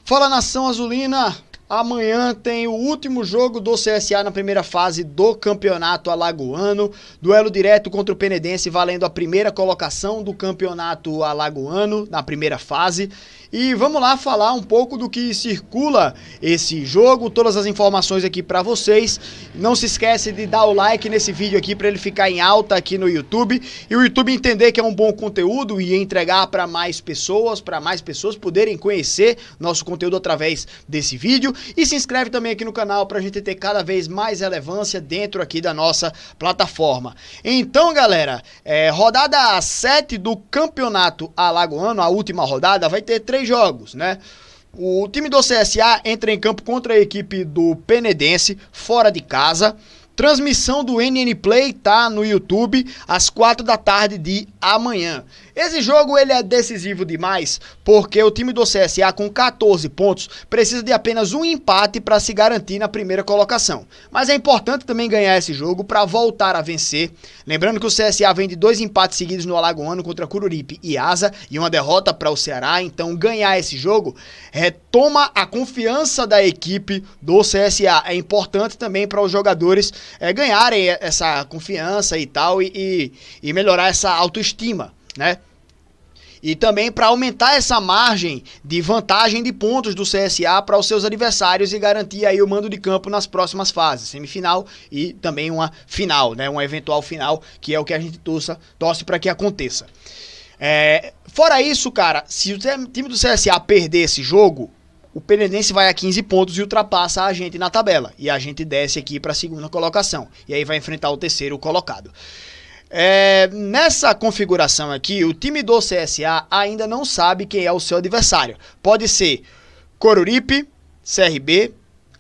Fala, nação azulina! Amanhã tem o último jogo do CSA na primeira fase do Campeonato Alagoano. Duelo direto contra o Penedense, valendo a primeira colocação do Campeonato Alagoano na primeira fase. E vamos lá falar um pouco do que circula esse jogo, todas as informações aqui para vocês. Não se esquece de dar o like nesse vídeo aqui para ele ficar em alta aqui no YouTube. E o YouTube entender que é um bom conteúdo e entregar para mais pessoas poderem conhecer nosso conteúdo através desse vídeo. E se inscreve também aqui no canal para a gente ter cada vez mais relevância dentro aqui da nossa plataforma. Então, galera, rodada 7 do Campeonato Alagoano, a última rodada, vai ter 3 jogos, né? O time do CSA entra em campo contra a equipe do Penedense, fora de casa. Transmissão do NN Play tá no YouTube às 4 da tarde de amanhã. Esse jogo ele é decisivo demais porque o time do CSA com 14 pontos precisa de apenas um empate para se garantir na primeira colocação. Mas é importante também ganhar esse jogo para voltar a vencer. Lembrando que o CSA vem de 2 empates seguidos no Alagoano contra Coruripe e Asa e uma derrota para o Ceará. Então ganhar esse jogo retoma a confiança da equipe do CSA. É importante também para os jogadores ganharem essa confiança e tal e melhorar essa autoestima, né? E também para aumentar essa margem de vantagem de pontos do CSA para os seus adversários e garantir aí o mando de campo nas próximas fases, semifinal e também uma final, né? Uma eventual final, que é o que a gente torce para que aconteça. Fora isso, cara, se o time do CSA perder esse jogo, o Penedense vai a 15 pontos e ultrapassa a gente na tabela. E a gente desce aqui para a segunda colocação. E aí vai enfrentar o terceiro colocado. Nessa configuração aqui, o time do CSA ainda não sabe quem é o seu adversário. Pode ser Coruripe, CRB,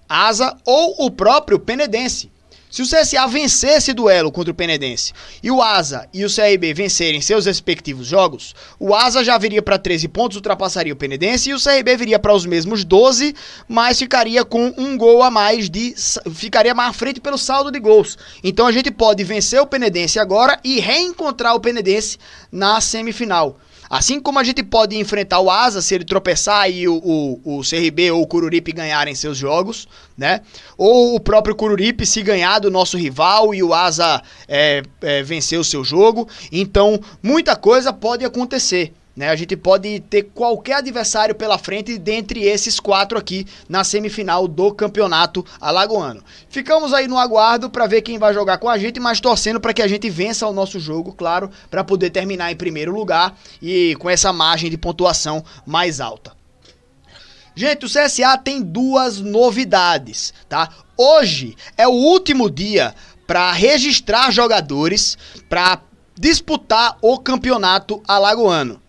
Asa ou o próprio Penedense. Se o CSA vencer esse duelo contra o Penedense e o Asa e o CRB vencerem seus respectivos jogos, o Asa já viria para 13 pontos, ultrapassaria o Penedense, e o CRB viria para os mesmos 12, mas ficaria com um gol a mais, ficaria mais à frente pelo saldo de gols. Então a gente pode vencer o Penedense agora e reencontrar o Penedense na semifinal. Assim como a gente pode enfrentar o Asa se ele tropeçar e o CRB ou o Coruripe ganharem seus jogos, né? Ou o próprio Coruripe se ganhar do nosso rival e o Asa vencer o seu jogo. Então, muita coisa pode acontecer, né? A gente pode ter qualquer adversário pela frente dentre esses 4 aqui na semifinal do Campeonato Alagoano. Ficamos aí no aguardo para ver quem vai jogar com a gente, mas torcendo para que a gente vença o nosso jogo, claro, para poder terminar em primeiro lugar e com essa margem de pontuação mais alta. Gente, o CSA tem 2 novidades, tá? Hoje é o último dia para registrar jogadores para disputar o Campeonato Alagoano,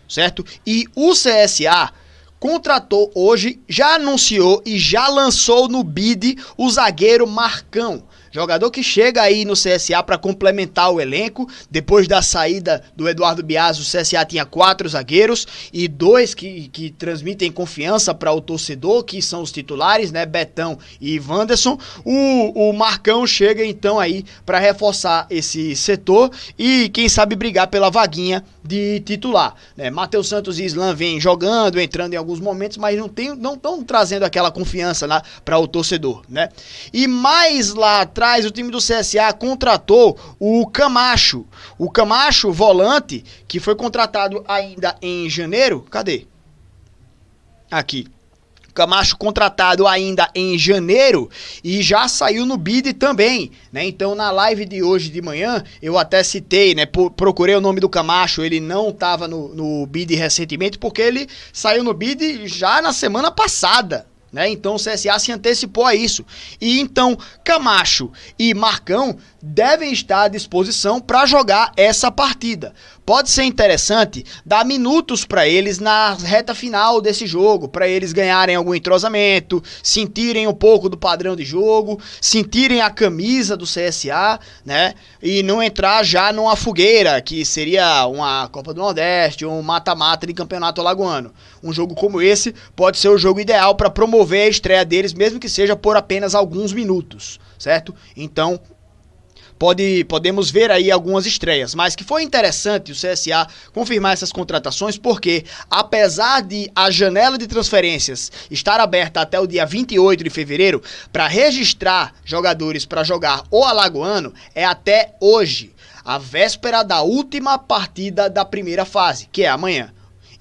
certo? E o CSA contratou hoje, já anunciou e já lançou no bid o zagueiro Marcão. Jogador que chega aí no CSA para complementar o elenco. Depois da saída do Eduardo Biasi, o CSA tinha 4 zagueiros e 2 que transmitem confiança para o torcedor, que são os titulares, né? Betão e Wanderson. O Marcão chega então aí para reforçar esse setor e quem sabe brigar pela vaguinha de titular, né? Matheus Santos e Islan vêm jogando, entrando em alguns momentos, mas não estão trazendo aquela confiança lá para o torcedor, né? E mais lá atrás, o time do CSA contratou o Camacho. O Camacho, volante, que foi contratado ainda em janeiro. Cadê? Aqui. Camacho contratado ainda em janeiro e já saiu no bid também, né? Então na live de hoje de manhã eu até citei, né? Procurei o nome do Camacho, ele não estava no bid recentemente porque ele saiu no bid já na semana passada, né? Então o CSA se antecipou a isso. E então Camacho e Marcão devem estar à disposição para jogar essa partida. Pode ser interessante dar minutos para eles na reta final desse jogo, para eles ganharem algum entrosamento, sentirem um pouco do padrão de jogo, sentirem a camisa do CSA, né? E não entrar já numa fogueira, que seria uma Copa do Nordeste ou um mata-mata de Campeonato Alagoano. Um jogo como esse pode ser o jogo ideal para promover a estreia deles, mesmo que seja por apenas alguns minutos, certo? Então, podemos ver aí algumas estreias, mas que foi interessante o CSA confirmar essas contratações, porque apesar de a janela de transferências estar aberta até o dia 28 de fevereiro, para registrar jogadores para jogar o Alagoano é até hoje, a véspera da última partida da primeira fase, que é amanhã.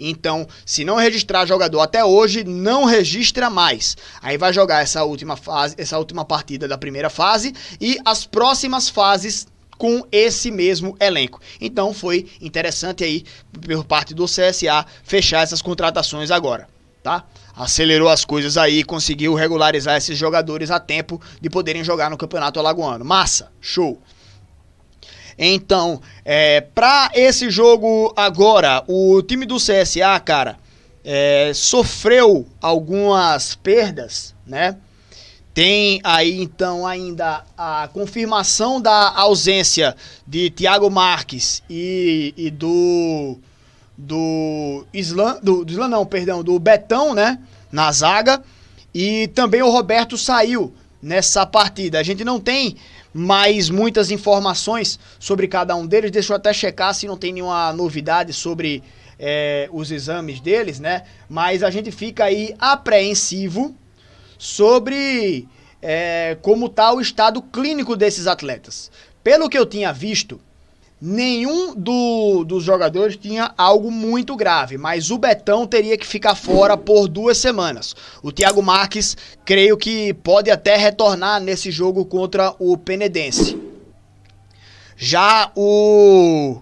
Então, se não registrar jogador até hoje, não registra mais. Aí vai jogar essa última partida da primeira fase e as próximas fases com esse mesmo elenco. Então, foi interessante aí, por parte do CSA, fechar essas contratações agora, tá? Acelerou as coisas aí, conseguiu regularizar esses jogadores a tempo de poderem jogar no Campeonato Alagoano. Massa, show! Então, para esse jogo agora, o time do CSA, cara, sofreu algumas perdas, né? Tem aí, então, ainda a confirmação da ausência de Thiago Marques e do Betão, né? Na zaga. E também o Roberto saiu nessa partida. A gente não tem mais muitas informações sobre cada um deles. Deixa eu até checar se não tem nenhuma novidade sobre os exames deles, né? Mas a gente fica aí apreensivo sobre como está o estado clínico desses atletas. Pelo que eu tinha visto, nenhum dos jogadores tinha algo muito grave, mas o Betão teria que ficar fora por 2 semanas. O Thiago Marques, creio que pode até retornar nesse jogo contra o Penedense. Já o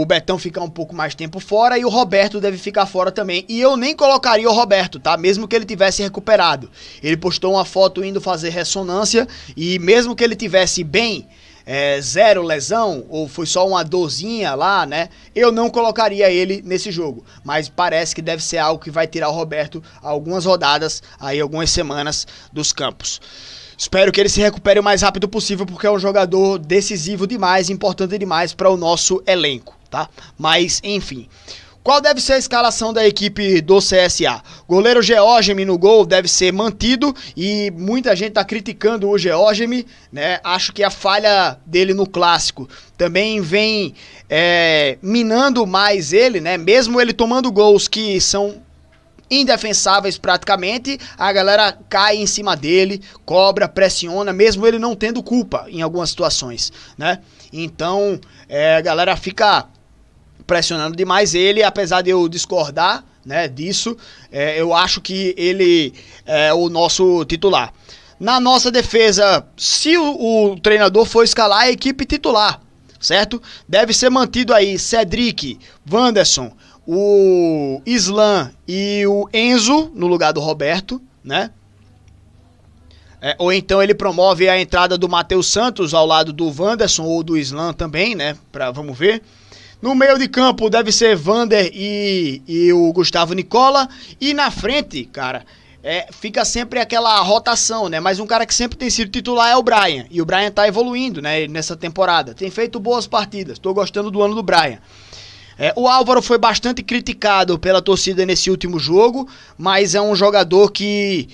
Betão fica um pouco mais tempo fora e o Roberto deve ficar fora também. E eu nem colocaria o Roberto, tá? Mesmo que ele tivesse recuperado. Ele postou uma foto indo fazer ressonância e mesmo que ele tivesse bem, zero lesão, ou foi só uma dorzinha lá, né? Eu não colocaria ele nesse jogo. Mas parece que deve ser algo que vai tirar o Roberto algumas rodadas, aí algumas semanas dos campos. Espero que ele se recupere o mais rápido possível, porque é um jogador decisivo demais, importante demais para o nosso elenco, tá? Mas, enfim. Qual deve ser a escalação da equipe do CSA? Goleiro Georgemi no gol deve ser mantido e muita gente está criticando o Georgemi, né? Acho que a falha dele no clássico também vem minando mais ele, né? Mesmo ele tomando gols que são indefensáveis praticamente, a galera cai em cima dele, cobra, pressiona, mesmo ele não tendo culpa em algumas situações, né? Então, a galera fica pressionando demais ele, apesar de eu discordar, né, disso, eu acho que ele é o nosso titular. Na nossa defesa, se o treinador for escalar a equipe titular, certo? Deve ser mantido aí Cedric, Wanderson, o Islan e o Enzo no lugar do Roberto, né? Ou então ele promove a entrada do Matheus Santos ao lado do Wanderson ou do Islan também, né? Vamos ver. No meio de campo deve ser Vander e o Gustavo Nicola. E na frente, cara, fica sempre aquela rotação, né? Mas um cara que sempre tem sido titular é o Brian. E o Brian tá evoluindo, né, nessa temporada. Tem feito boas partidas. Tô gostando do ano do Brian. O Álvaro foi bastante criticado pela torcida nesse último jogo, mas é um jogador que,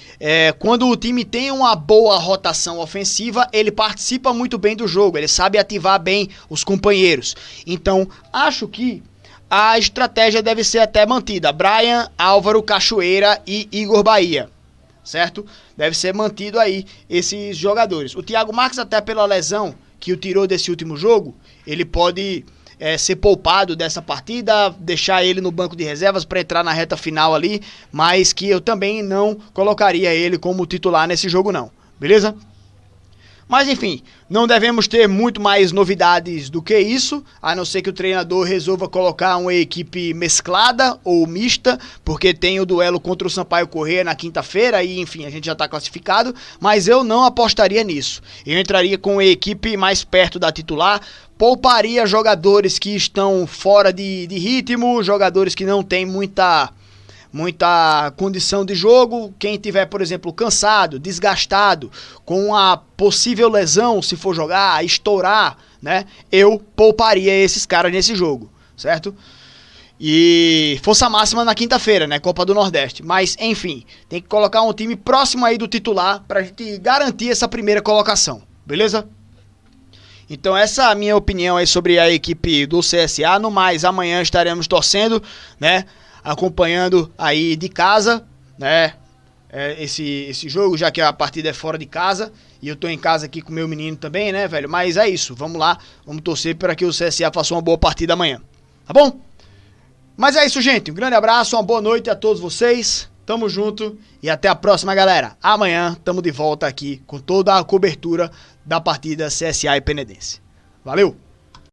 quando o time tem uma boa rotação ofensiva, ele participa muito bem do jogo, ele sabe ativar bem os companheiros. Então, acho que a estratégia deve ser até mantida. Brian, Álvaro, Cachoeira e Igor Bahia, certo? Deve ser mantido aí esses jogadores. O Thiago Marques, até pela lesão que o tirou desse último jogo, ele pode ser poupado dessa partida, deixar ele no banco de reservas para entrar na reta final ali, mas que eu também não colocaria ele como titular nesse jogo não, beleza? Mas enfim, não devemos ter muito mais novidades do que isso, a não ser que o treinador resolva colocar uma equipe mesclada ou mista, porque tem o duelo contra o Sampaio Corrêa na quinta-feira e enfim, a gente já está classificado, mas eu não apostaria nisso. Eu entraria com a equipe mais perto da titular, pouparia jogadores que estão fora de ritmo, jogadores que não têm muita condição de jogo. Quem tiver, por exemplo, cansado, desgastado, com a possível lesão, se for jogar, estourar, né? Eu pouparia esses caras nesse jogo, certo? E força máxima na quinta-feira, né? Copa do Nordeste. Mas, enfim, tem que colocar um time próximo aí do titular pra gente garantir essa primeira colocação, beleza? Então essa é a minha opinião aí sobre a equipe do CSA. No mais, amanhã estaremos torcendo, né? Acompanhando aí de casa, né? Esse jogo, já que a partida é fora de casa. E eu tô em casa aqui com meu menino também, né, velho? Mas é isso, vamos lá. Vamos torcer para que o CSA faça uma boa partida amanhã. Tá bom? Mas é isso, gente. Um grande abraço, uma boa noite a todos vocês. Tamo junto e até a próxima, galera. Amanhã tamo de volta aqui com toda a cobertura da partida CSA e Penedense. Valeu!